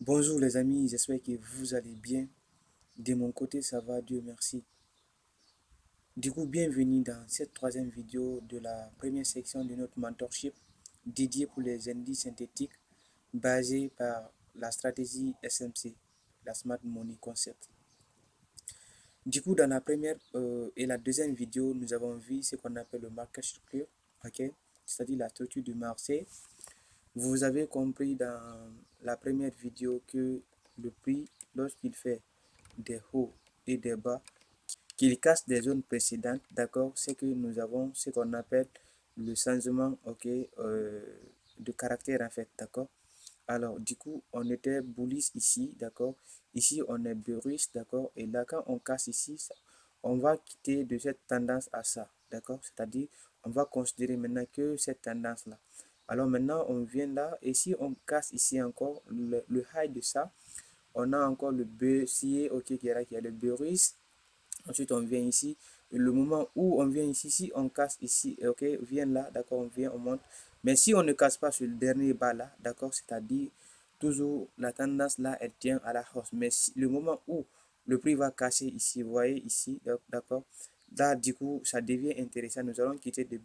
Bonjour les amis, j'espère que vous allez bien. De mon côté, ça va, Dieu merci. Du coup, bienvenue dans cette troisième vidéo de la première section de notre mentorship dédiée pour les indices synthétiques basée par la stratégie SMC, la Smart Money Concept. Du coup, dans la première et la deuxième vidéo, nous avons vu ce qu'on appelle le market structure, ok? C'est-à-dire la structure du marché. Vous avez compris dans la première vidéo que le prix, lorsqu'il fait des hauts et des bas, qu'il casse des zones précédentes, d'accord, c'est que nous avons ce qu'on appelle le changement, ok, de caractère en fait, d'accord. Alors, du coup, on était bullish ici, d'accord. Ici, on est bearish, d'accord. Et là, quand on casse ici, on va quitter de cette tendance à ça, d'accord. C'est-à-dire, on va considérer maintenant que cette tendance-là. Alors maintenant, on vient là, et si on casse ici encore le high de ça, on a encore le baissier, ok, qui est là, qui est le bearish. Ensuite, on vient ici. Le moment où on vient ici, si on casse ici, ok, vient là, d'accord, on vient, on monte. Mais si on ne casse pas sur le dernier bas là, d'accord, c'est-à-dire toujours la tendance là, elle tient à la hausse. Mais si, le moment où le prix va casser ici, vous voyez ici, d'accord, là, du coup, ça devient intéressant. Nous allons quitter de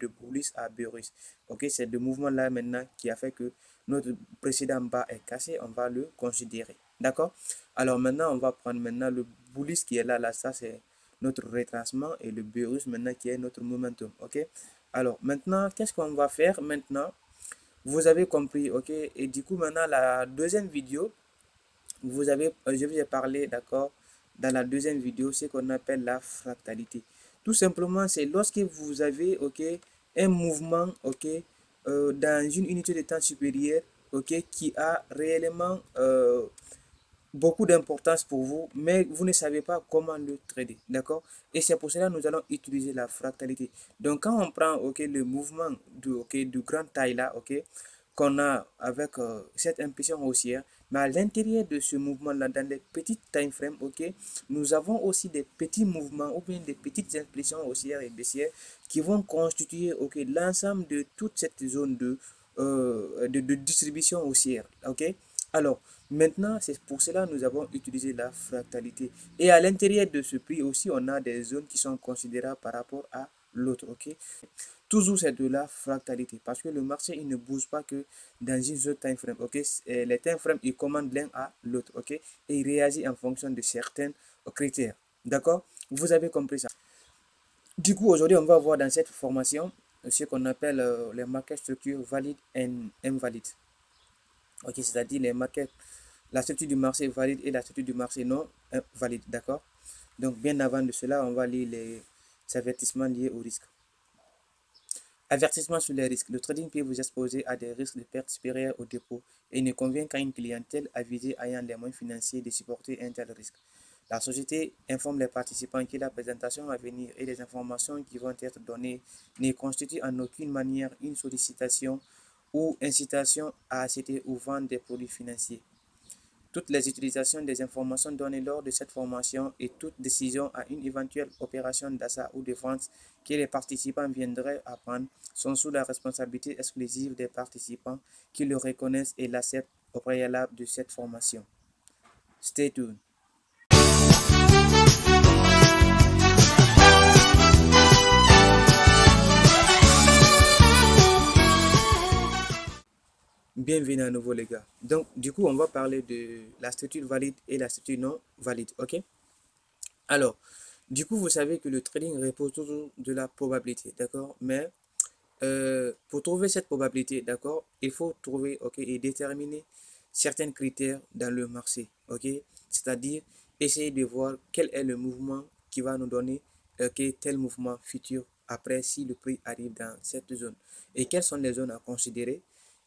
bullish à bearish. Ok, c'est le mouvement là maintenant qui a fait que notre précédent bas est cassé. On va le considérer. D'accord? Alors maintenant, on va prendre maintenant le bullish qui est là, là, ça c'est notre retracement et le bearish maintenant qui est notre momentum. Ok? Alors maintenant, qu'est-ce qu'on va faire maintenant? Vous avez compris, ok? Et du coup, maintenant, la deuxième vidéo, je vous ai parlé, d'accord, dans la deuxième vidéo, ce qu'on appelle la fractalité. Tout simplement, c'est lorsque vous avez, ok, un mouvement, ok, dans une unité de temps supérieure, ok, qui a réellement beaucoup d'importance pour vous, mais vous ne savez pas comment le trader, d'accord? Et c'est pour cela que nous allons utiliser la fractalité. Donc, quand on prend, ok, le mouvement du grand taille là, ok, qu'on a avec cette impulsion haussière, mais à l'intérieur de ce mouvement-là, dans les petites time frames, ok, nous avons aussi des petits mouvements ou bien des petites impulsions haussières et baissières qui vont constituer, ok, l'ensemble de toute cette zone de distribution haussière, ok? Alors, maintenant, c'est pour cela que nous avons utilisé la fractalité. Et à l'intérieur de ce prix aussi, on a des zones qui sont considérables par rapport à l'autre, ok? Toujours c'est de la fractalité parce que le marché il ne bouge pas que dans une seule time frame, ok? Les time frames ils commandent l'un à l'autre, ok? Et il réagit en fonction de certains critères, d'accord? Vous avez compris ça. Du coup, aujourd'hui, on va voir dans cette formation ce qu'on appelle les market structures valides et invalides, ok? C'est-à-dire les market, la structure du marché valide et la structure du marché non valide, d'accord? Donc, bien avant de cela, on va lire les avertissements liés au risque. Avertissement sur les risques. Le trading peut vous exposer à des risques de perte supérieurs au dépôt et ne convient qu'à une clientèle avisée ayant les moyens financiers de supporter un tel risque. La société informe les participants que la présentation à venir et les informations qui vont être données ne constituent en aucune manière une sollicitation ou incitation à acheter ou vendre des produits financiers. Toutes les utilisations des informations données lors de cette formation et toute décision à une éventuelle opération d'achat ou de vente que les participants viendraient à prendre sont sous la responsabilité exclusive des participants qui le reconnaissent et l'acceptent au préalable de cette formation. Stay tuned. Bienvenue à nouveau les gars. Donc du coup on va parler de la structure valide et la structure non valide, ok? Alors, du coup vous savez que le trading repose toujours de la probabilité, d'accord? Mais pour trouver cette probabilité, d'accord, il faut trouver, ok, et déterminer certains critères dans le marché, ok, c'est-à-dire essayer de voir quel est le mouvement qui va nous donner, ok, tel mouvement futur après si le prix arrive dans cette zone et quelles sont les zones à considérer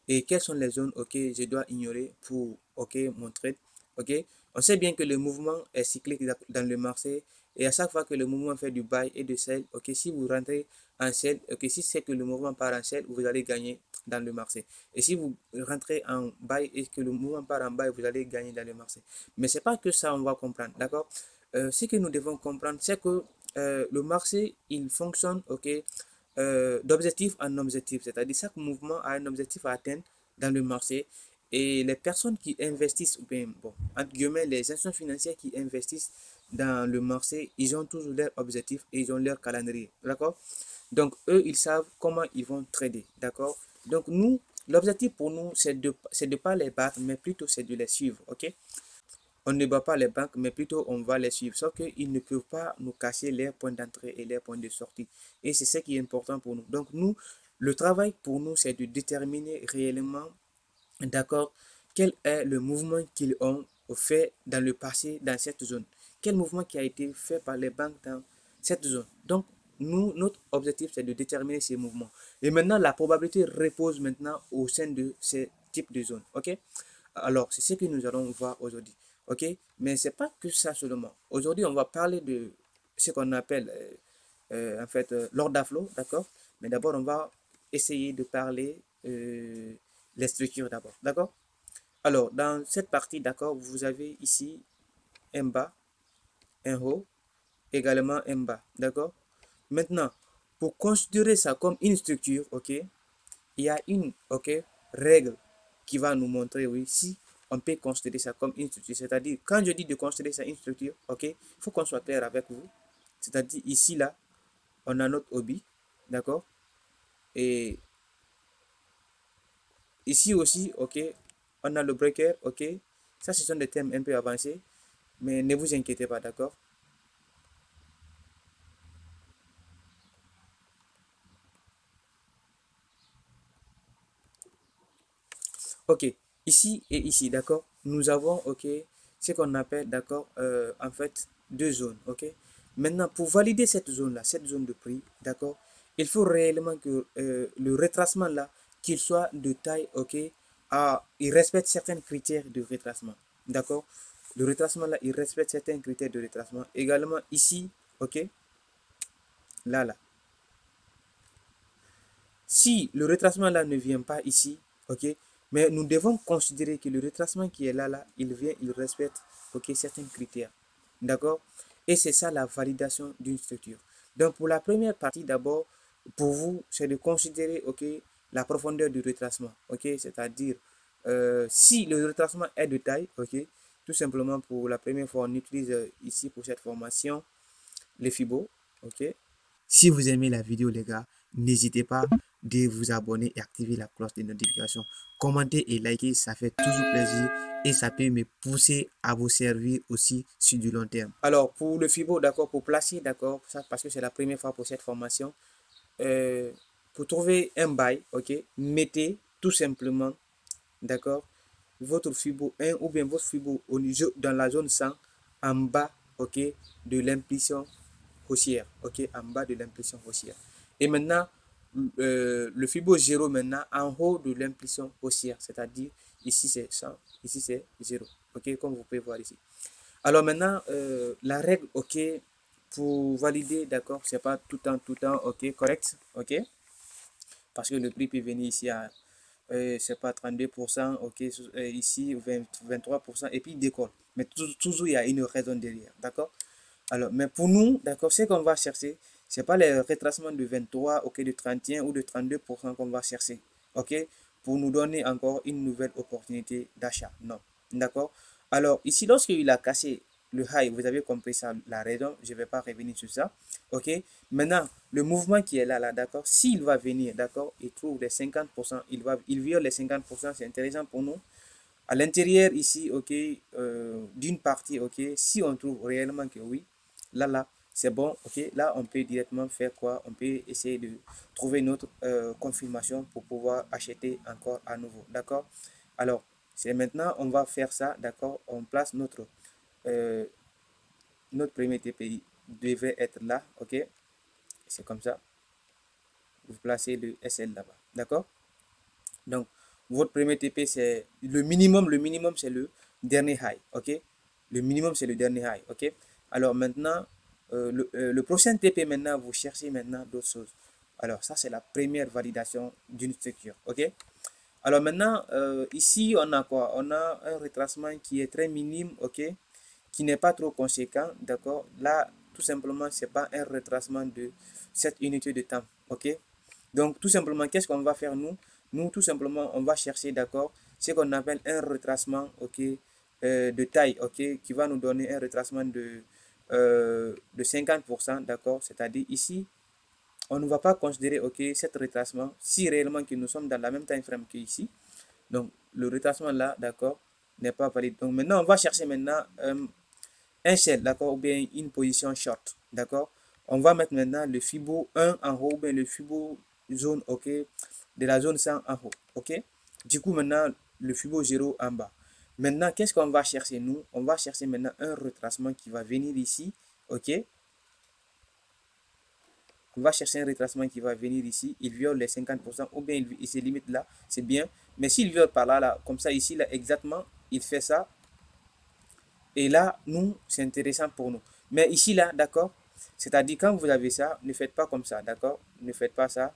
et quelles sont les zones, ok, je dois ignorer pour, ok, mon trade, ok. On sait bien que le mouvement est cyclique dans le marché et à chaque fois que le mouvement fait du buy et de sell, ok, si vous rentrez en sell, ok, si c'est que le mouvement part en sell, vous allez gagner dans le marché. Et si vous rentrez en buy et que le mouvement part en buy, vous allez gagner dans le marché. Mais c'est pas que ça, on va comprendre, d'accord? Ce que nous devons comprendre, c'est que le marché, il fonctionne, ok, d'objectif en objectif. C'est-à-dire chaque mouvement a un objectif à atteindre dans le marché. Et les personnes qui investissent, ou bien, bon, entre guillemets, les institutions financières qui investissent dans le marché, ils ont toujours leur objectif et ils ont leur calendrier, d'accord? Donc, eux, ils savent comment ils vont trader, d'accord? Donc, nous, l'objectif pour nous, c'est de pas les battre, mais plutôt c'est de les suivre, ok? On ne bat pas les banques, mais plutôt on va les suivre. Sauf qu'ils ne peuvent pas nous cacher leurs points d'entrée et leurs points de sortie. Et c'est ce qui est important pour nous. Donc, nous, le travail pour nous, c'est de déterminer réellement, d'accord, quel est le mouvement qu'ils ont fait dans le passé dans cette zone. Quel mouvement qui a été fait par les banques dans cette zone. Donc, nous, notre objectif, c'est de déterminer ces mouvements. Et maintenant, la probabilité repose maintenant au sein de ces types de zones. OK? Alors, c'est ce que nous allons voir aujourd'hui. OK? Mais ce n'est pas que ça seulement. Aujourd'hui, on va parler de ce qu'on appelle en fait l'ordre flow, d'accord? Mais d'abord, on va essayer de parler les structures d'abord, d'accord? Alors, dans cette partie, d'accord, vous avez ici un bas, un haut, également un bas, d'accord? Maintenant, pour considérer ça comme une structure, ok, il y a une, ok, règle qui va nous montrer, oui, si on peut considérer ça comme une structure. C'est-à-dire, quand je dis de considérer ça une structure, ok, il faut qu'on soit clair avec vous. C'est-à-dire, ici, là, on a notre hobby, d'accord? Et ici aussi, ok, on a le breaker, ok. Ça, ce sont des thèmes un peu avancés, mais ne vous inquiétez pas, d'accord? Ok, ici et ici, d'accord? Nous avons, ok, ce qu'on appelle, d'accord, en fait, deux zones, ok? Maintenant, pour valider cette zone-là, cette zone de prix, d'accord, il faut réellement que le retracement là, qu'il soit de taille, ok, il respecte certains critères de retracement, d'accord? Le retracement là, il respecte certains critères de retracement. Également ici, ok, là, là. Si le retracement là ne vient pas ici, ok, mais nous devons considérer que le retracement qui est là, là, il vient, il respecte, ok, certains critères, d'accord? Et c'est ça la validation d'une structure. Donc pour la première partie, d'abord, pour vous, c'est de considérer, ok, la profondeur du retracement, ok, c'est-à-dire si le retracement est de taille, ok, tout simplement pour la première fois, on utilise ici pour cette formation les Fibo, ok. Si vous aimez la vidéo, les gars, n'hésitez pas de vous abonner et activer la cloche de notification. Commentez et likez, ça fait toujours plaisir et ça peut me pousser à vous servir aussi sur du long terme. Alors, pour le FIBO, d'accord, pour placer, d'accord, ça parce que c'est la première fois pour cette formation, euh, pour trouver un bail, ok, mettez tout simplement, d'accord, votre FIBO 1 ou bien votre FIBO dans la zone 100 en bas, ok, de l'impulsion haussière, ok, en bas de l'impulsion haussière. Et maintenant, le Fibo 0 maintenant en haut de l'impulsion haussière, c'est-à-dire ici c'est 100, ici c'est 0, ok, comme vous pouvez voir ici. Alors maintenant, la règle, ok, pour valider, d'accord, c'est pas tout le temps, ok, correct, ok, parce que le prix peut venir ici à, c'est pas 32%, ok, ici 23%, et puis il décolle. Mais toujours, il y a une raison derrière, d'accord? Alors, mais pour nous, d'accord, ce qu'on va chercher, c'est pas les retracements de 23, ok, de 31 ou de 32% qu'on va chercher, ok, pour nous donner encore une nouvelle opportunité d'achat. Non, d'accord. Alors, ici, lorsqu'il a cassé le high, vous avez compris ça, la raison, je ne vais pas revenir sur ça, ok. Maintenant, le mouvement qui est là, là, d'accord, s'il va venir, d'accord, il trouve les 50%, il viole les 50%, c'est intéressant pour nous. À l'intérieur ici, ok, d'une partie, ok, si on trouve réellement que oui, là, c'est bon, ok, là, on peut directement faire quoi? On peut essayer de trouver une autre confirmation pour pouvoir acheter encore à nouveau, d'accord? Alors, c'est maintenant, on va faire ça, d'accord? On place euh, notre premier TPI devrait être là, ok? C'est comme ça. Vous placez le SL là-bas, d'accord? Donc, votre premier TP, c'est le minimum, c'est le dernier high, ok? Le minimum, c'est le dernier high, ok? Alors maintenant, le prochain TP, maintenant, vous cherchez maintenant d'autres choses. Alors, ça, c'est la première validation d'une structure, ok? Alors maintenant, ici, on a quoi? On a un retracement qui est très minime, ok? Qui n'est pas trop conséquent, d'accord? Là, tout simplement, c'est pas un retracement de cette unité de temps, ok? Donc, tout simplement, qu'est-ce qu'on va faire nous? Nous, tout simplement, on va chercher, d'accord, ce qu'on appelle un retracement, ok, de taille, ok, qui va nous donner un retracement de 50%, d'accord. C'est-à-dire ici, on ne va pas considérer, ok, cet retracement si réellement que nous sommes dans la même time frame qu'ici. Donc, le retracement là, d'accord, n'est pas valide. Donc, maintenant, on va chercher maintenant un shell, d'accord, ou bien une position short, d'accord. On va mettre maintenant le Fibo 1 en haut, ou bien le Fibo zone, ok, de la zone 100 en haut, ok. Du coup, maintenant, le Fibo 0 en bas. Maintenant, qu'est-ce qu'on va chercher, nous? On va chercher maintenant un retracement qui va venir ici, ok. On va chercher un retracement qui va venir ici, il viole les 50%, ou bien il se limite là, c'est bien. Mais s'il viole par là, là, comme ça, ici, là, exactement, il fait ça. Et là, nous, c'est intéressant pour nous. Mais ici, là, d'accord, c'est-à-dire quand vous avez ça, ne faites pas comme ça, d'accord? Ne faites pas ça,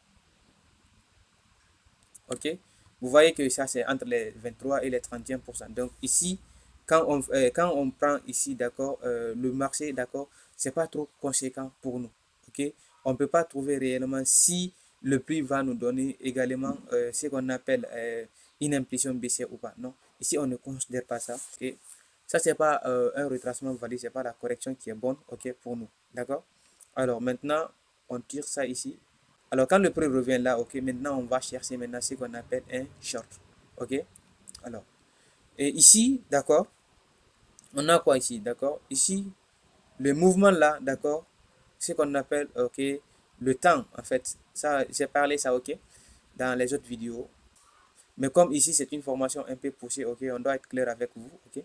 ok? Vous voyez que ça, c'est entre les 23 et les 31%. Donc ici, quand on prend ici, d'accord, le marché, d'accord, c'est pas trop conséquent pour nous, ok? On ne peut pas trouver réellement si le prix va nous donner également ce qu'on appelle une impulsion baissière ou pas. Non, ici, on ne considère pas ça, ok? Ça, c'est pas un retracement valide, c'est pas la correction qui est bonne, ok, pour nous, d'accord? Alors maintenant, on tire ça ici. Alors, quand le prix revient là, ok, maintenant, on va chercher maintenant ce qu'on appelle un short. Ok. Alors, et ici, d'accord, on a quoi ici, d'accord? Ici, le mouvement là, d'accord, ce qu'on appelle, ok, le temps, en fait. Ça, j'ai parlé ça, ok, dans les autres vidéos. Mais comme ici, c'est une formation un peu poussée, ok, on doit être clair avec vous, ok.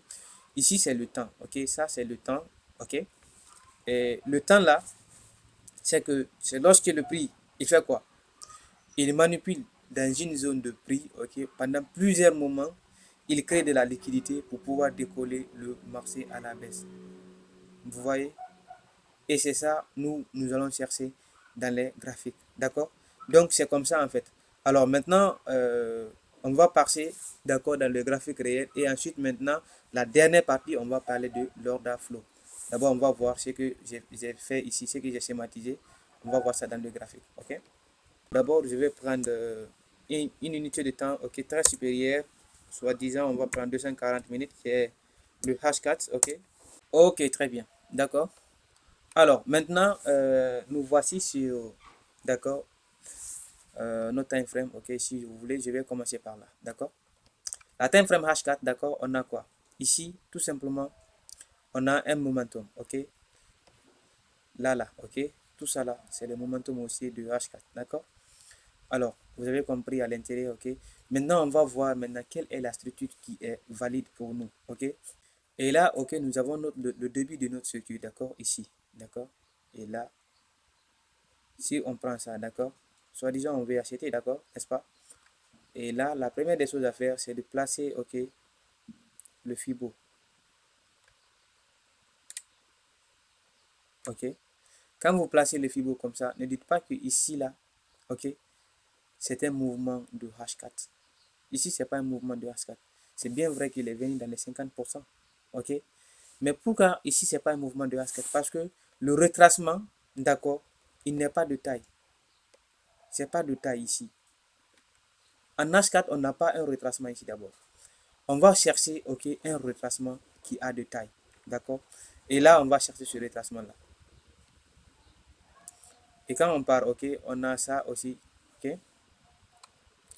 Ici, c'est le temps, ok, ça, c'est le temps, ok. Et le temps là, c'est que c'est lorsque le prix, il fait quoi? Il manipule dans une zone de prix, ok, pendant plusieurs moments. Il crée de la liquidité pour pouvoir décoller le marché à la baisse. Vous voyez? Et c'est ça, nous allons chercher dans les graphiques. D'accord? Donc, c'est comme ça en fait. Alors maintenant, on va passer, d'accord, dans le graphique réel. Et ensuite, maintenant, la dernière partie, on va parler de l'order flow. D'abord, on va voir ce que j'ai fait ici, ce que j'ai schématisé. On va voir ça dans le graphique. OK? D'abord, je vais prendre une unité de temps, ok, très supérieure. Soit disant, on va prendre 240 minutes, qui est le hash4, ok. Ok, très bien. D'accord. Alors, maintenant, nous voici sur, d'accord, notre time frame, ok. Si vous voulez, je vais commencer par là, d'accord. La time frame H4, d'accord, on a quoi? Ici, tout simplement, on a un momentum, ok. Là, ok. Tout ça là, c'est le momentum aussi de H4, d'accord. Alors, vous avez compris à l'intérieur, ok. Maintenant, on va voir maintenant quelle est la structure qui est valide pour nous, ok. Et là, ok, nous avons le début de notre circuit, d'accord, ici, d'accord. Et là, si on prend ça, d'accord, soit disant on veut acheter, d'accord, n'est-ce pas. Et là, la première des choses à faire, c'est de placer, ok, le Fibo, ok. Quand vous placez le Fibo comme ça, ne dites pas que ici, là, ok, c'est un mouvement de H4. Ici, ce n'est pas un mouvement de H4. C'est bien vrai qu'il est venu dans les 50%. OK? Mais pourquoi ici, ce n'est pas un mouvement de H4? Parce que le retracement, d'accord, il n'est pas de taille. Ce n'est pas de taille ici. En H4, on n'a pas un retracement ici d'abord. On va chercher, OK, un retracement qui a de taille. D'accord? Et là, on va chercher ce retracement-là. Et quand on part, OK, on a ça aussi. OK?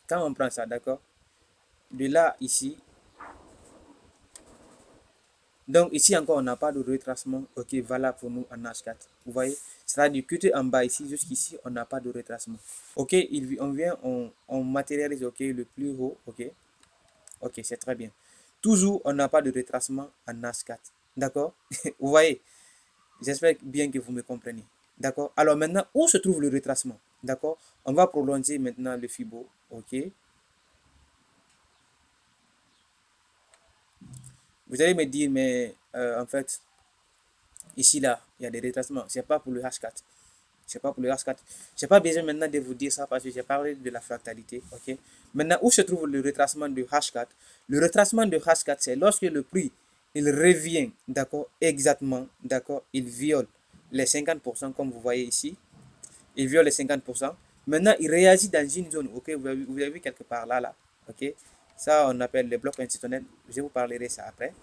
Quand on prend ça, d'accord? De là, ici, donc ici encore, on n'a pas de retracement, ok, valable pour nous en H4. Vous voyez, c'est-à-dire que en bas ici, jusqu'ici, on n'a pas de retracement. Ok, on vient, on matérialise, ok, le plus haut, ok. Ok, c'est très bien. Toujours, on n'a pas de retracement en H4. D'accord? Vous voyez, j'espère bien que vous me comprenez. D'accord? Alors maintenant, où se trouve le retracement? D'accord? On va prolonger maintenant le Fibo, ok. Vous allez me dire, mais en fait, ici, là, il y a des retracements. C'est pas pour le H4. C'est pas pour le H4. J'ai pas besoin maintenant de vous dire ça parce que j'ai parlé de la fractalité. Ok. Maintenant, où se trouve le retracement de H4? Le retracement de H4, c'est lorsque le prix il revient, d'accord, exactement, d'accord, il viole les 50% comme vous voyez ici. Il viole les 50%. Maintenant, il réagit dans une zone, ok, vous avez vu quelque part là, ok. Ça, on appelle les blocs institutionnels. Je vous parlerai ça après,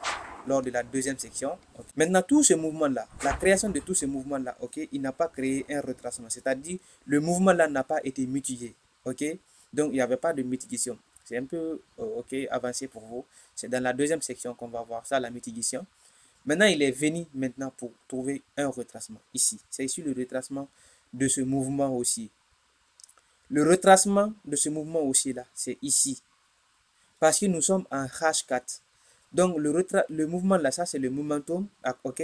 lors de la deuxième section. Okay. Maintenant, tout ce mouvement-là, la création de tout ce mouvement-là, ok, il n'a pas créé un retracement. C'est-à-dire, le mouvement-là n'a pas été mitigé. Ok. Donc, il n'y avait pas de mitigation. C'est un peu ok, avancé pour vous. C'est dans la deuxième section qu'on va voir ça, la mitigation. Maintenant, il est venu maintenant pour trouver un retracement ici. C'est ici le retracement de ce mouvement aussi. Le retracement de ce mouvement aussi là, c'est ici. Parce que nous sommes en H4. Donc, le mouvement là, ça c'est le momentum, ok.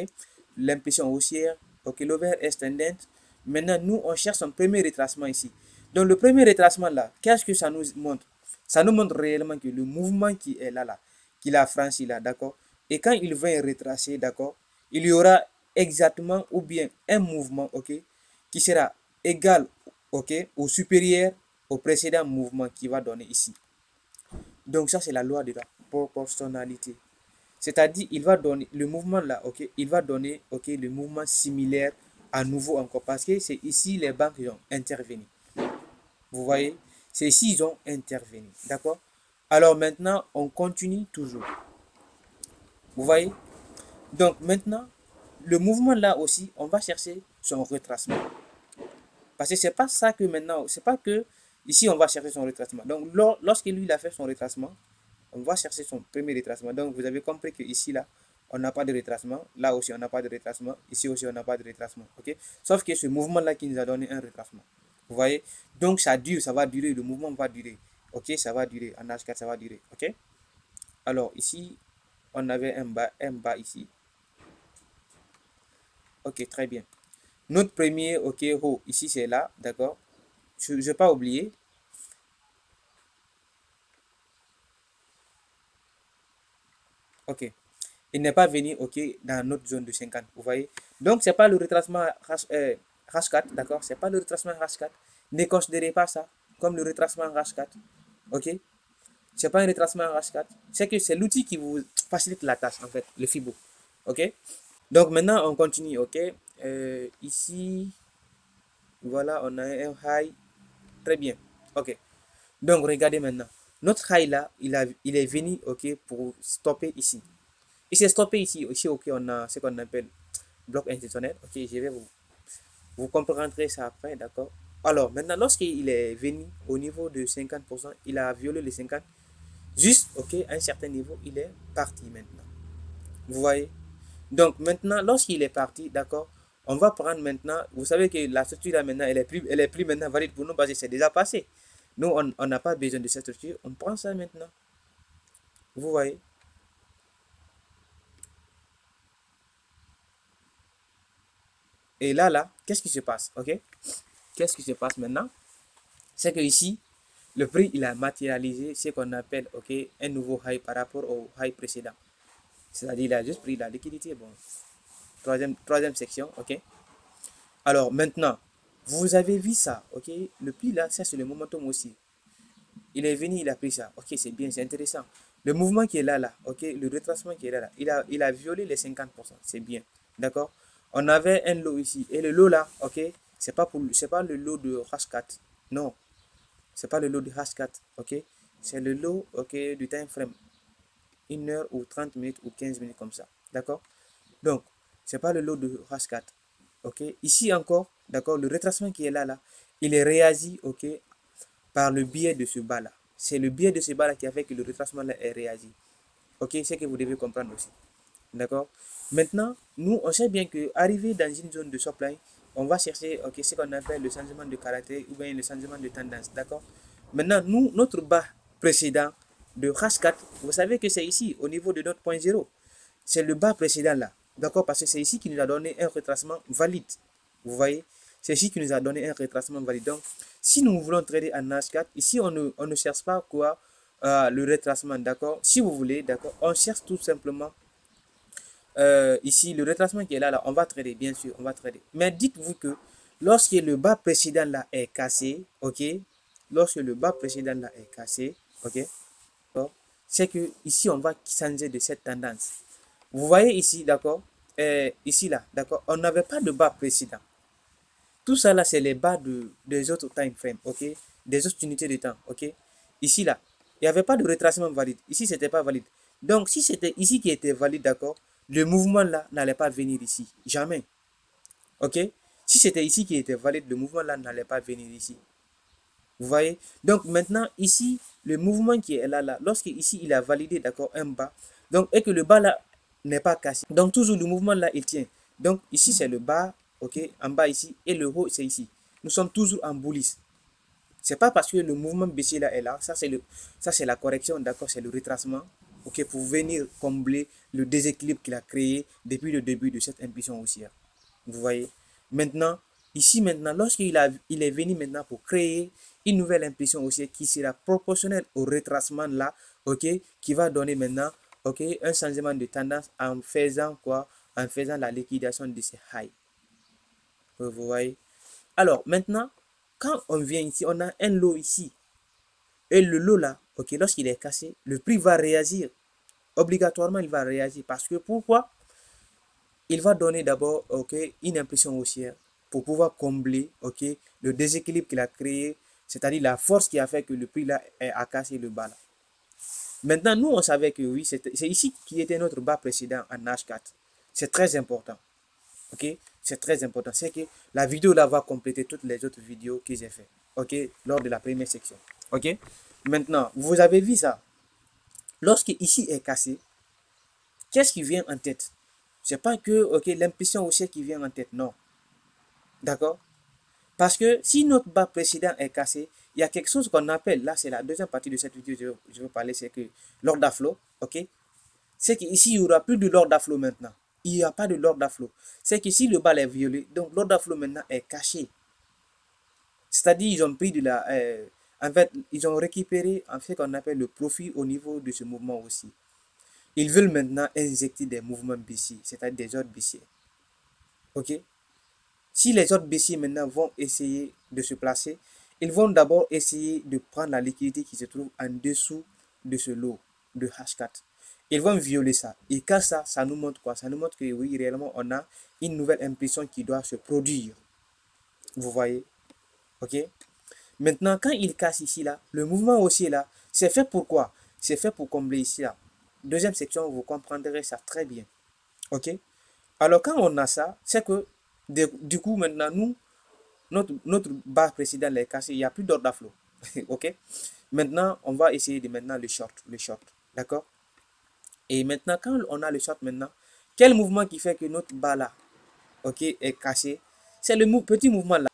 L'impulsion haussière, ok. L'over extended. Maintenant, nous, on cherche un premier retracement ici. Donc, le premier retracement là, qu'est-ce que ça nous montre? Ça nous montre réellement que le mouvement qui est là, qu'il a franchi là, d'accord. Et quand il va retracer, d'accord, il y aura exactement ou bien un mouvement, ok, qui sera égal, ok, ou supérieur au précédent mouvement qui va donner ici. Donc ça, c'est la loi de la proportionnalité. C'est-à-dire, il va donner le mouvement là, ok, il va donner, ok, le mouvement similaire à nouveau encore parce que c'est ici les banques qui ont intervenu. Vous voyez, c'est ici ils ont intervenu, d'accord. Alors maintenant, on continue toujours. Vous voyez. Donc maintenant, le mouvement là aussi, on va chercher son retracement. Parce que c'est pas ça que maintenant, c'est pas que ici on va chercher son retracement. Donc lorsque lui il a fait son retracement, on va chercher son premier retracement. Donc vous avez compris que ici là, on n'a pas de retracement. Là aussi on n'a pas de retracement. Ici aussi on n'a pas de retracement. Ok. Sauf que ce mouvement là qui nous a donné un retracement. Vous voyez. Donc ça dure, ça va durer. Le mouvement va durer. Ok, ça va durer. En H4 ça va durer. Ok. Alors ici on avait un bas ici. Ok, très bien. Notre premier, ok, haut, ici c'est là, d'accord. Je n'ai pas oublié. Ok. Il n'est pas venu, ok, dans notre zone de 50. Vous voyez. Donc, c'est pas le retracement H4, d'accord. C'est pas le retracement H4. Ne considérez pas ça comme le retracement H4. Ok. C'est pas un retracement H4. C'est que c'est l'outil qui vous facilite la tâche, en fait, le FIBO. Ok. Donc, maintenant, on continue, ok. Ici, voilà, on a un high. Très bien. Ok. Donc, regardez maintenant. Notre high là, il est venu, ok, pour stopper ici. Il s'est stoppé ici. Ici, ok, on a ce qu'on appelle bloc institutionnel. Ok, je vais vous comprendrez ça après, d'accord. Alors, maintenant, lorsqu'il est venu au niveau de 50%, il a violé les 50. Juste, ok, à un certain niveau, il est parti maintenant. Vous voyez. Donc, maintenant, lorsqu'il est parti, d'accord, on va prendre maintenant, vous savez que la structure là maintenant, elle est plus maintenant valide pour nous parce que c'est déjà passé. Nous, on n'a pas besoin de cette structure. On prend ça maintenant. Vous voyez. Et là, qu'est-ce qui se passe? Ok? Qu'est-ce qui se passe maintenant? C'est que ici, le prix, il a matérialisé ce qu'on appelle, ok, un nouveau high par rapport au high précédent. C'est-à-dire, il a juste pris la liquidité. Bon, troisième section, ok? Alors, maintenant, vous avez vu ça, ok? Le prix là, ça c'est le momentum aussi. Il est venu, il a pris ça. Ok, c'est bien, c'est intéressant. Le mouvement qui est là, ok, le retracement qui est là, il a violé les 50%. C'est bien. D'accord? On avait un lot ici. Et le lot là, ok, c'est pas le lot de H4. Non. C'est pas le lot de H4. Ok? C'est le lot, ok, du time frame. 1 heure ou 30 minutes ou 15 minutes comme ça. D'accord? Donc, c'est pas le lot de H4. Ok? Ici encore, d'accord, le retracement qui est là, il est réagi, ok, par le biais de ce bas là. C'est le biais de ce bas là qui a fait que le retracement là est réagi. Ok, c'est que vous devez comprendre aussi. D'accord. Maintenant, nous, on sait bien que arrivé dans une zone de supply, on va chercher ok, ce qu'on appelle le changement de caractère ou bien le changement de tendance. D'accord. Maintenant, nous, notre bas précédent de H4, vous savez que c'est ici, au niveau de notre point 0. C'est le bas précédent là. D'accord. Parce que c'est ici qui nous a donné un retracement valide. Vous voyez. C'est ici qui nous a donné un retracement valide. Donc, si nous voulons trader en H4, ici, on ne cherche pas quoi le retracement. D'accord. Si vous voulez, d'accord, on cherche tout simplement ici, le retracement qui est là, on va trader, bien sûr, on va trader. Mais dites-vous que lorsque le bas précédent là est cassé, ok, lorsque le bas précédent là est cassé, ok, c'est que ici, on va changer de cette tendance. Vous voyez ici, d'accord, ici là, d'accord, on n'avait pas de bas précédent. Tout ça là, c'est les bas des autres time frames, ok, des autres unités de temps, ok. Ici là, il n'y avait pas de retracement valide. Ici, c'était pas valide. Donc, si c'était ici qui était valide, d'accord, le mouvement là n'allait pas venir ici. Jamais. OK? Si c'était ici qui était valide, le mouvement là n'allait pas venir ici. Vous voyez? Donc, maintenant, ici, le mouvement qui est là, lorsque ici, il a validé, d'accord, un bas, donc, et que le bas là n'est pas cassé. Donc, toujours le mouvement là, il tient. Donc, ici, c'est le bas, OK, en bas ici, et le haut, c'est ici. Nous sommes toujours en boulisse. C'est pas parce que le mouvement baissier là est là, ça c'est la correction, d'accord, c'est le retracement, ok, pour venir combler le déséquilibre qu'il a créé depuis le début de cette impulsion haussière. Vous voyez? Maintenant, ici maintenant, il est venu maintenant pour créer une nouvelle impulsion haussière qui sera proportionnelle au retracement là, ok, qui va donner maintenant, ok, un changement de tendance en faisant quoi? En faisant la liquidation de ces highs. Vous voyez? Alors maintenant, quand on vient ici, on a un lot ici. Et le lot là, ok, lorsqu'il est cassé, le prix va réagir. Obligatoirement, il va réagir. Parce que pourquoi? Il va donner d'abord, ok, une impression haussière pour pouvoir combler, ok, le déséquilibre qu'il a créé, c'est-à-dire la force qui a fait que le prix là a cassé le bas là. Maintenant, nous, on savait que oui, c'est ici qui était notre bas précédent en H4. C'est très important. Ok, c'est très important. C'est que la vidéo là va compléter toutes les autres vidéos que j'ai fait. Ok, lors de la première section. Ok, maintenant, vous avez vu ça. Lorsque ici est cassé, qu'est-ce qui vient en tête? C'est pas que, ok, l'impression haussière qui vient en tête, non. D'accord? Parce que si notre bas précédent est cassé, il y a quelque chose qu'on appelle, là c'est la deuxième partie de cette vidéo, je veux parler, c'est que l'ordre à flot, ok? C'est qu'ici, il n'y aura plus de l'ordre à flot maintenant. Il n'y a pas de l'ordre à flot. C'est qu'ici, le bas est violet, donc l'ordre à flot maintenant est caché. C'est-à-dire, ils ont pris de la... en fait, ils ont récupéré en fait qu'on appelle le profit au niveau de ce mouvement aussi. Ils veulent maintenant injecter des mouvements baissiers, c'est-à-dire des ordres baissiers. Ok? Si les ordres baissiers maintenant vont essayer de se placer, ils vont d'abord essayer de prendre la liquidité qui se trouve en dessous de ce lot de H4. Ils vont violer ça. Et quand ça nous montre quoi? Ça nous montre que oui, réellement, on a une nouvelle impression qui doit se produire. Vous voyez? Ok? Maintenant, quand il casse ici, là, le mouvement aussi là, c'est fait pour quoi? C'est fait pour combler ici, là. Deuxième section, vous comprendrez ça très bien. Ok? Alors, quand on a ça, c'est que, du coup, maintenant, notre bas précédent est cassé, il n'y a plus d'ordre à flot. Ok? Maintenant, on va essayer de maintenant le short. Le short. D'accord? Et maintenant, quand on a le short maintenant, quel mouvement qui fait que notre bas là, ok, est cassé? C'est le petit mouvement là.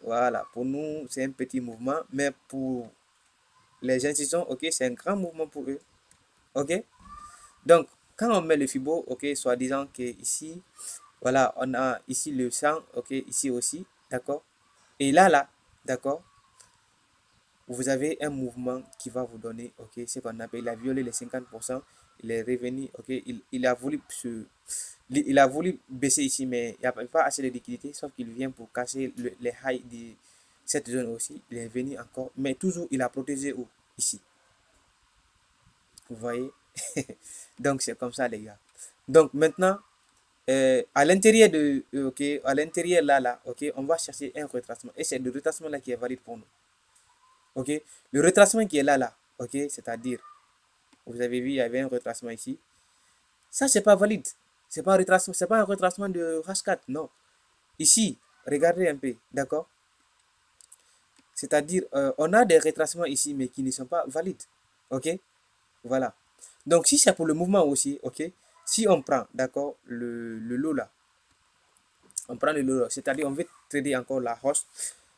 Voilà, pour nous, c'est un petit mouvement, mais pour les institutions, ok, c'est un grand mouvement pour eux. Ok? Donc, quand on met le Fibo, ok, soi-disant que ici, voilà, on a ici le 100, ok, ici aussi, d'accord? Et là, d'accord, vous avez un mouvement qui va vous donner, ok, ce qu'on appelle, il a violé les 50%, il est revenu, ok, il a voulu baisser ici, mais il n'y a pas assez de liquidité, sauf qu'il vient pour casser les highs de cette zone aussi, il est venu encore, mais toujours, il a protégé où? Ici. Vous voyez? Donc, c'est comme ça, les gars. Donc, maintenant, à l'intérieur de, ok, à l'intérieur là, ok, on va chercher un retracement. Et c'est le retracement là qui est valide pour nous. Ok, le retracement qui est là, ok, c'est-à-dire, vous avez vu, il y avait un retracement ici. Ça, c'est pas valide. C'est pas un retracement, c'est pas un retracement de H4, non. Ici, regardez un peu, d'accord? C'est-à-dire, on a des retracements ici, mais qui ne sont pas valides. Ok, voilà. Donc, si c'est pour le mouvement aussi, ok, si on prend, d'accord, le lot là, on prend le lot, c'est-à-dire on veut trader encore la hausse,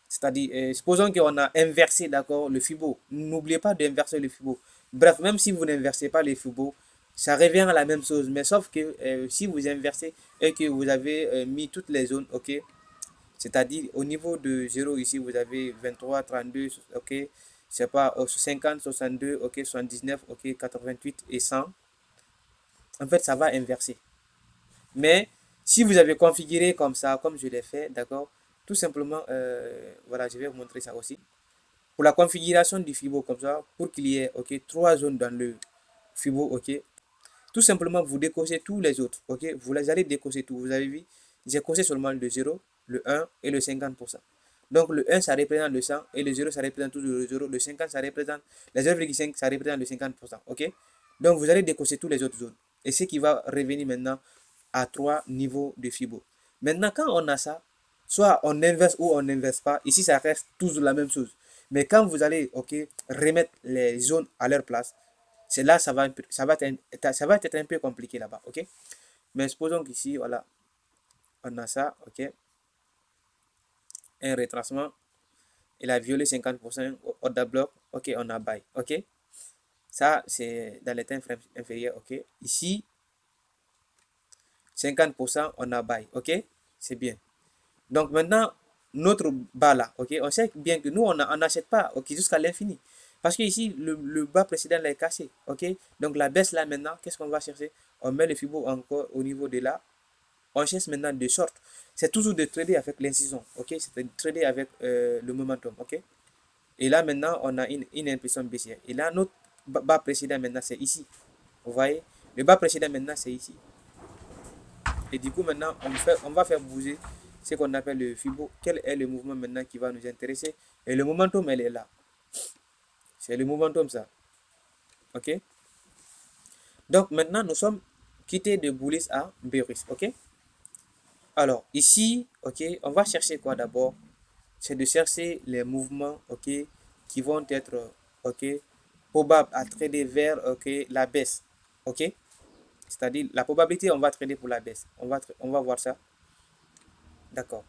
c'est-à-dire, supposons qu'on a inversé, d'accord, le Fibo. N'oubliez pas d'inverser le Fibo. Bref, même si vous n'inversez pas le Fibo, ça revient à la même chose. Mais sauf que si vous inversez et que vous avez mis toutes les zones, ok, c'est-à-dire au niveau de 0 ici, vous avez 23, 32, ok, c'est pas 50, 62, ok, 79, ok, 88 et 100. En fait, ça va inverser. Mais si vous avez configuré comme ça, comme je l'ai fait, d'accord, tout simplement, voilà, je vais vous montrer ça aussi. Pour la configuration du Fibo comme ça, pour qu'il y ait, ok, 3 zones dans le Fibo, ok, tout simplement, vous décochez tous les autres, ok, vous les allez décocher tout. Vous avez vu, j'ai coché seulement le 0, le 1 et le 50%. Donc le 1, ça représente le 100 et le 0, ça représente toujours le 0. Le 50, ça représente, les 0,5, ça représente le 50%. OK? Donc vous allez décocher tous les autres zones. Et ce qui va revenir maintenant à 3 niveaux de Fibo. Maintenant, quand on a ça, soit on inverse ou on n'inverse pas, ici ça reste toujours la même chose. Mais quand vous allez remettre les zones à leur place, c'est là ça va être un peu compliqué là-bas. OK? Mais supposons qu'ici, voilà, on a ça, OK? Un retracement, il a violé 50%, order block, OK, on a buy. OK? Ça, c'est dans les temps inférieurs. OK? Ici, 50%, on a buy. OK? C'est bien. Donc maintenant, notre bas là, ok, on sait bien que nous, on n'achète pas, ok, jusqu'à l'infini. Parce que ici, le bas précédent là est cassé, ok. Donc la baisse là maintenant, qu'est-ce qu'on va chercher? On met le Fibo encore au niveau de là. On cherche maintenant de short. C'est toujours de trader avec l'incision, ok. C'est de trader avec le momentum, ok. Et là maintenant, on a une impression baissière. Et là, notre bas précédent maintenant, c'est ici. Vous voyez? Le bas précédent maintenant, c'est ici. Et du coup, maintenant, on va faire bouger ce qu'on appelle le Fibo. Quel est le mouvement maintenant qui va nous intéresser? Et le momentum, elle est là. C'est le momentum, ça. OK? Donc, maintenant, nous sommes quittés de bullish à bearish. OK? Alors, ici, OK, on va chercher quoi d'abord? C'est de chercher les mouvements, OK, qui vont être, OK, probables à trader vers, OK, la baisse. OK? C'est-à-dire, la probabilité, on va trader pour la baisse. On va voir ça. D'accord.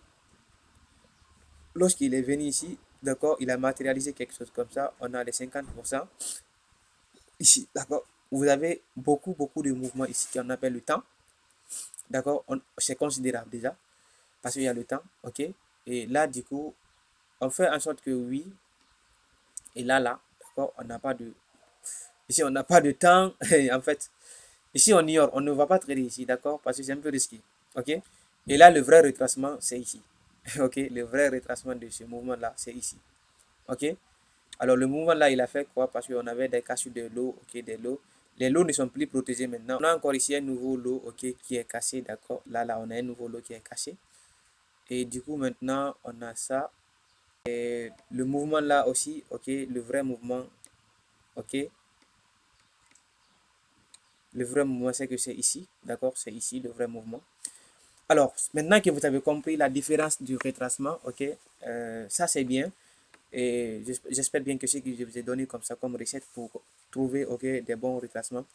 Lorsqu'il est venu ici, d'accord, il a matérialisé quelque chose comme ça, on a les 50%. Ici, d'accord, vous avez beaucoup de mouvements ici qu'on appelle le temps. D'accord, c'est considérable déjà, parce qu'il y a le temps, ok. Et là, du coup, on fait en sorte que oui, et là, d'accord, on n'a pas de... Ici, on n'a pas de temps, en fait, ici, on ignore, on ne va pas trader ici, d'accord, parce que c'est un peu risqué, ok. Et là, le vrai retracement, c'est ici, ok, le vrai retracement de ce mouvement-là, c'est ici, ok. Alors le mouvement là, il a fait quoi? Parce qu'on avait des cassures de l'eau, ok, des lots. Les lots ne sont plus protégés maintenant. On a encore ici un nouveau lot, ok, qui est cassé, d'accord. Là, on a un nouveau lot qui est cassé. Et du coup, maintenant, on a ça. Et le mouvement là aussi, ok, le vrai mouvement, ok. Le vrai mouvement, c'est que c'est ici, d'accord, c'est ici le vrai mouvement. Alors, maintenant que vous avez compris la différence du retracement, ok, ça c'est bien. Et j'espère bien que ce que je vous ai donné comme ça, comme recette pour trouver des bons retracements,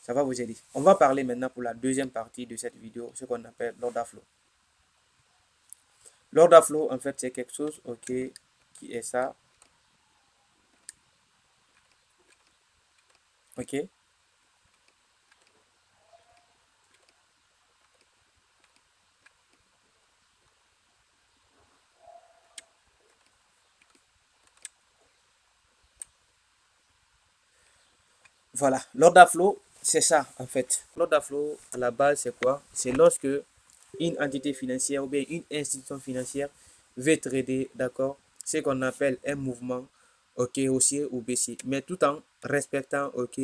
ça va vous aider. On va parler maintenant pour la deuxième partie de cette vidéo, ce qu'on appelle l'order flow. L'order flow, en fait, c'est quelque chose qui est ça. OK. Voilà, l'order flow, c'est ça en fait. L'order flow, à la base, c'est quoi? C'est lorsque une entité financière ou bien une institution financière veut trader, d'accord, ce qu'on appelle un mouvement, ok, haussier ou baissier, mais tout en respectant, ok,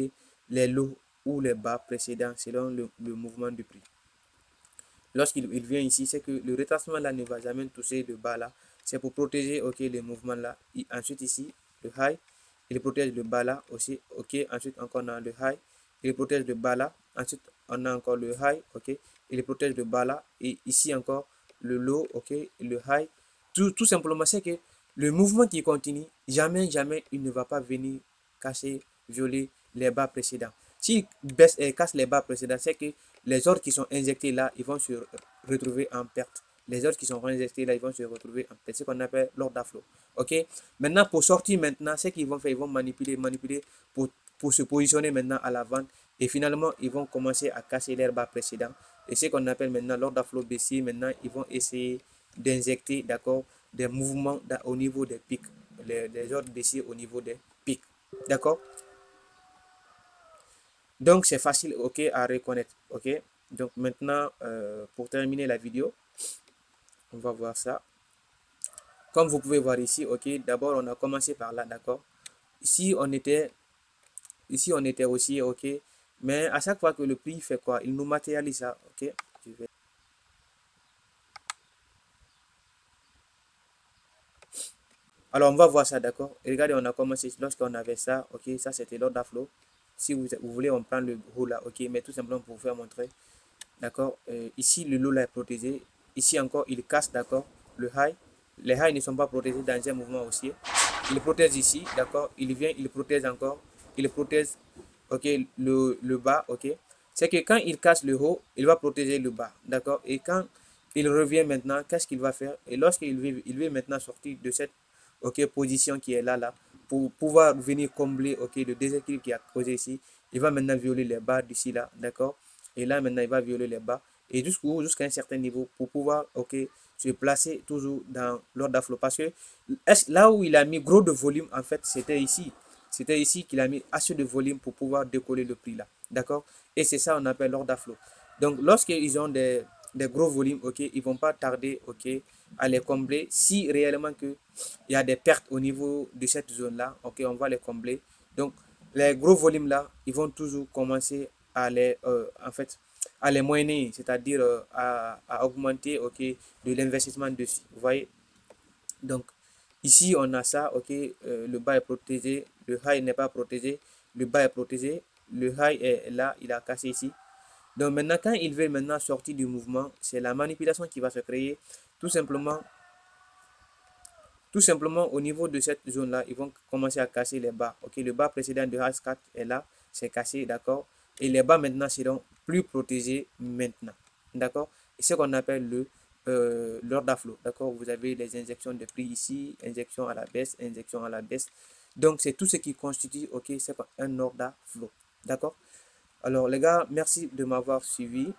les lots ou les bas précédents selon le mouvement du prix. Lorsqu'il vient ici, c'est que le retracement là ne va jamais toucher le bas là. C'est pour protéger, ok, le mouvement là. Et ensuite ici, le high, il protège le bas là aussi, ok. Ensuite encore on a le high, il protège le bas là. Ensuite on a encore le high, ok. Il protège le bas là. Et ici encore le low, ok, le high. Tout simplement, c'est que le mouvement qui continue, jamais il ne va pas venir casser, violer les bas précédents. S'il baisse et casse les bas précédents, c'est que les ordres qui sont injectés là, ils vont se retrouver en perte. Les ordres qui sont injectés là, ils vont se retrouver en perte. C'est ce qu'on appelle l'ordre flow. Ok. Maintenant, pour sortir maintenant, ce qu'ils vont faire, ils vont manipuler pour se positionner maintenant à la vente. Et finalement, ils vont commencer à casser les bas précédents. Et ce qu'on appelle maintenant l'ordre flow baissier, maintenant, ils vont essayer d'injecter, d'accord, des mouvements au niveau des pics. Les ordres baissiers au niveau des pics. D'accord. Donc, c'est facile, ok, à reconnaître, ok. Donc, maintenant, pour terminer la vidéo, on va voir ça. Comme vous pouvez voir ici, ok, d'abord, on a commencé par là, d'accord. Ici, on était aussi, ok. Mais à chaque fois que le prix fait quoi? Il nous matérialise ça, ok. Je vais Alors, on va voir ça, d'accord? Et regardez, on a commencé lorsqu'on avait ça, ok? Ça, c'était l'order flow. Si vous voulez, on prend le haut là, ok? Mais tout simplement pour vous faire montrer, d'accord? Ici, le low là est protégé. Ici encore, il casse, d'accord? Le high. Les highs ne sont pas protégés dans un mouvement haussier. Il protège ici, d'accord? Il vient, il protège encore. Il protège, ok, le bas, ok? C'est que quand il casse le haut, il va protéger le bas, d'accord? Et quand il revient maintenant, qu'est-ce qu'il va faire? Et il veut maintenant sortir de cette, ok, position qui est là, là, pour pouvoir venir combler, ok, le déséquilibre qui a causé ici, il va maintenant violer les bas d'ici là, d'accord? Et là, maintenant, il va violer les bas. Et jusqu'à un certain niveau pour pouvoir, ok, se placer toujours dans l'ordre flow. Parce que là où il a mis gros de volume, en fait, c'était ici. C'était ici qu'il a mis assez de volume pour pouvoir décoller le prix là. D'accord? Et c'est ça qu'on appelle l'ordre flow. Donc, lorsqu'ils ont des gros volumes, ok, ils ne vont pas tarder, ok, à les combler. Si réellement que il y a des pertes au niveau de cette zone-là, ok, on va les combler. Donc, les gros volumes là, ils vont toujours commencer à les, en fait, à les moyenner, c'est-à-dire à augmenter, ok, de l'investissement dessus. Vous voyez? Donc, ici, on a ça, ok, le bas est protégé, le high n'est pas protégé, le bas est protégé, le high est là, il a cassé ici. Donc maintenant, quand il veut maintenant sortir du mouvement, c'est la manipulation qui va se créer. Tout simplement, tout simplement au niveau de cette zone-là, ils vont commencer à casser les bas. Ok, le bas précédent de H4 est là, c'est cassé, d'accord. Et les bas maintenant seront plus protégés maintenant, d'accord. Et ce qu'on appelle l'ordre flow, d'accord. Vous avez les injections de prix ici, injection à la baisse, injection à la baisse. Donc c'est tout ce qui constitue, ok, c'est un ordre flow, d'accord. Alors les gars, merci de m'avoir suivi.